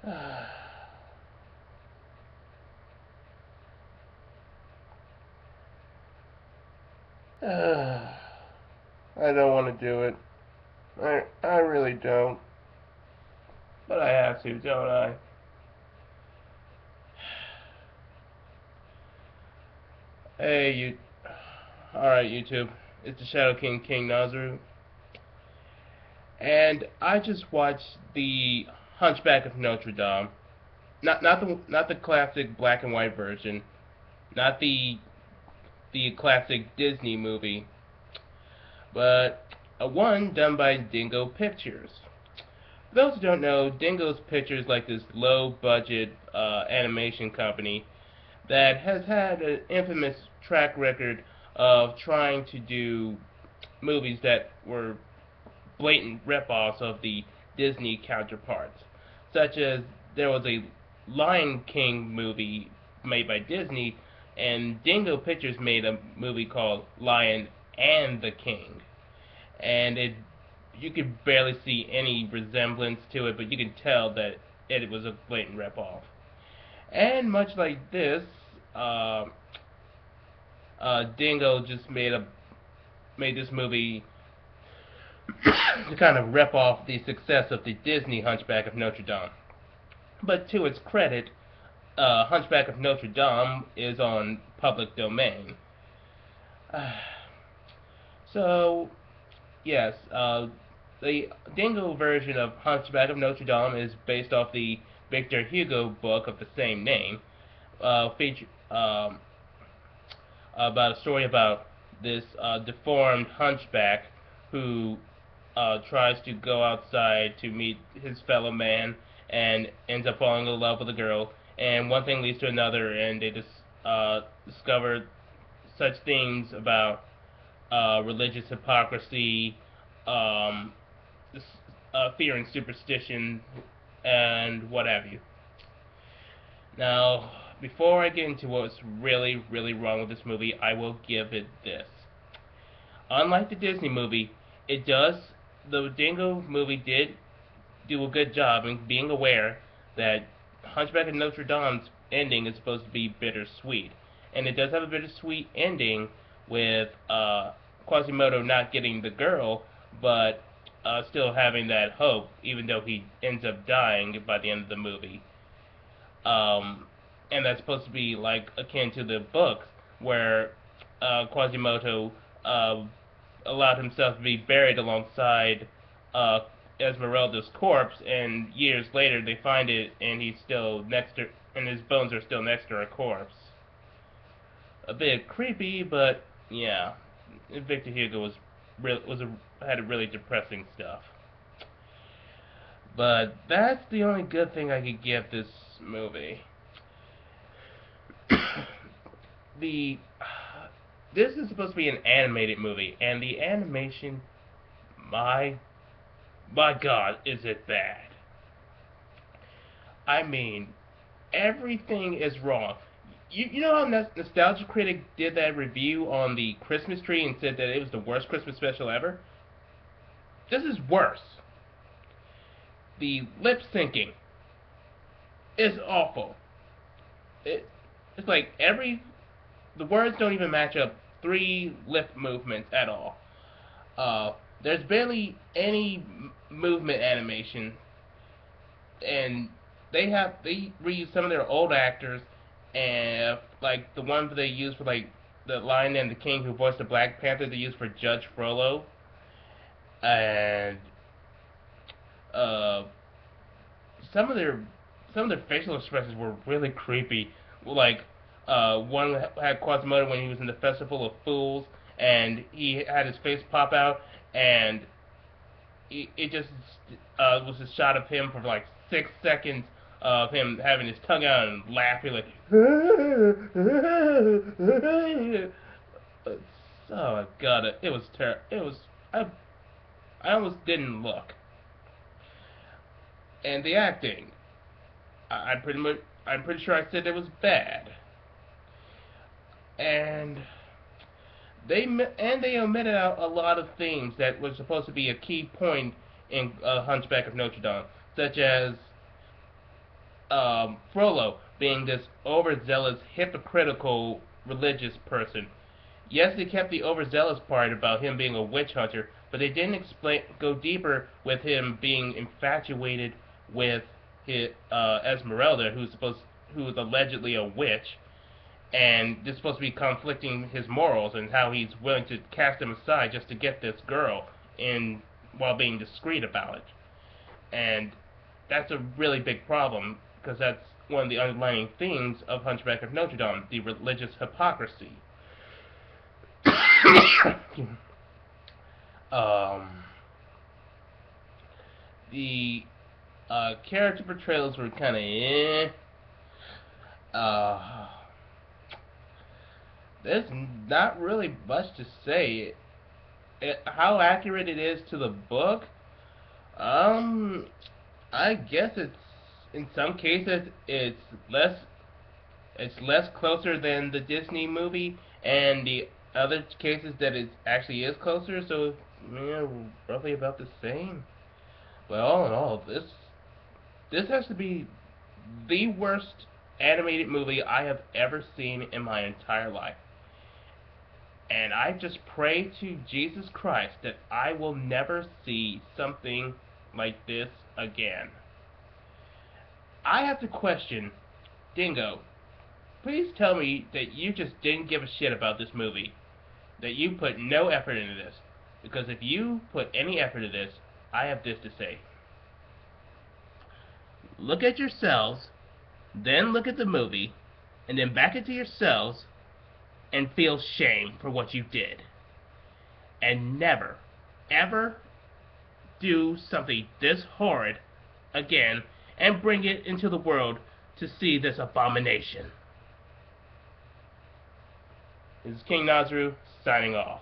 I don't want to do it. I really don't. But I have to, don't I? Hey, you. Alright, YouTube. It's the Shadow King Nazru. And I just watched the Hunchback of Notre Dame. Not the classic black and white version. Not the classic Disney movie. But a one done by Dingo Pictures. For those who don't know, Dingo's Pictures like this low budget animation company that has had an infamous track record of trying to do movies that were blatant rip-offs of the Disney counterparts, such as there was a Lion King movie made by Disney, and Dingo Pictures made a movie called Lion and the King, and you could barely see any resemblance to it, but you can tell that it was a blatant rip-off. And much like this, uh, Dingo just made this movie to kind of rip off the success of the Disney Hunchback of Notre Dame. But to its credit, Hunchback of Notre Dame is on public domain. So, yes, the Dingo version of Hunchback of Notre Dame is based off the Victor Hugo book of the same name, feature about a story about this deformed hunchback who tries to go outside to meet his fellow man and ends up falling in love with a girl. And one thing leads to another, and they just discover such things about religious hypocrisy, um, fear and superstition, and what have you. Now, before I get into what's really, really wrong with this movie, I will give it this. Unlike the Disney movie, the Dingo movie did do a good job in being aware that Hunchback of Notre Dame's ending is supposed to be bittersweet. And it does have a bittersweet ending with Quasimodo not getting the girl, but still having that hope, even though he ends up dying by the end of the movie. And that's supposed to be like akin to the books, where Quasimodo allowed himself to be buried alongside uh, Esmeralda's corpse, and years later they find it, and he's still next to, and his bones are still next to her corpse. A bit creepy, but yeah, Victor Hugo had a really depressing stuff. But that's the only good thing I could give this movie. the This is supposed to be an animated movie, and the animation, my my God, is it bad? I mean, everything is wrong. You know how Nostalgia Critic did that review on the Christmas tree and said that it was the worst Christmas special ever? This is worse. The lip syncing is awful. It's like the words don't even match up three lip movements at all. There's barely any movement animation, and they reuse some of their old actors, and like the one they used for like the Lion and the King who voiced the Black Panther, they used for Judge Frollo, and uh, some of their facial expressions were really creepy. Like one had Quasimodo when he was in the Festival of Fools, and he had his face pop out, and it just was a shot of him for like 6 seconds of him having his tongue out and laughing like, oh god, it was terrible. It was I almost didn't look. And the acting, I'm pretty sure I said it was bad. And they omitted out a lot of things that was supposed to be a key point in Hunchback of Notre Dame, such as Frollo being this overzealous, hypocritical religious person. Yes, they kept the overzealous part about him being a witch hunter, but they didn't go deeper with him being infatuated with Esmeralda, who is allegedly a witch, and this is supposed to be conflicting his morals and how he's willing to cast them aside just to get this girl, in while being discreet about it. And that's a really big problem because that's one of the underlying themes of Hunchback of Notre Dame, the religious hypocrisy. um, the character portrayals were kind of there's not really much to say. How accurate it is to the book, um, I guess it's in some cases it's less closer than the Disney movie, and the other cases that it actually is closer. So roughly about the same. But all in all, this has to be the worst animated movie I have ever seen in my entire life. And I just pray to Jesus Christ that I will never see something like this again. I have to question, Dingo, please tell me that you just didn't give a shit about this movie. That you put no effort into this. Because if you put any effort into this, I have this to say. Look at yourselves, then look at the movie, and then back into yourselves, and feel shame for what you did. And never, ever do something this horrid again and bring it into the world to see this abomination. This is King Nazru signing off.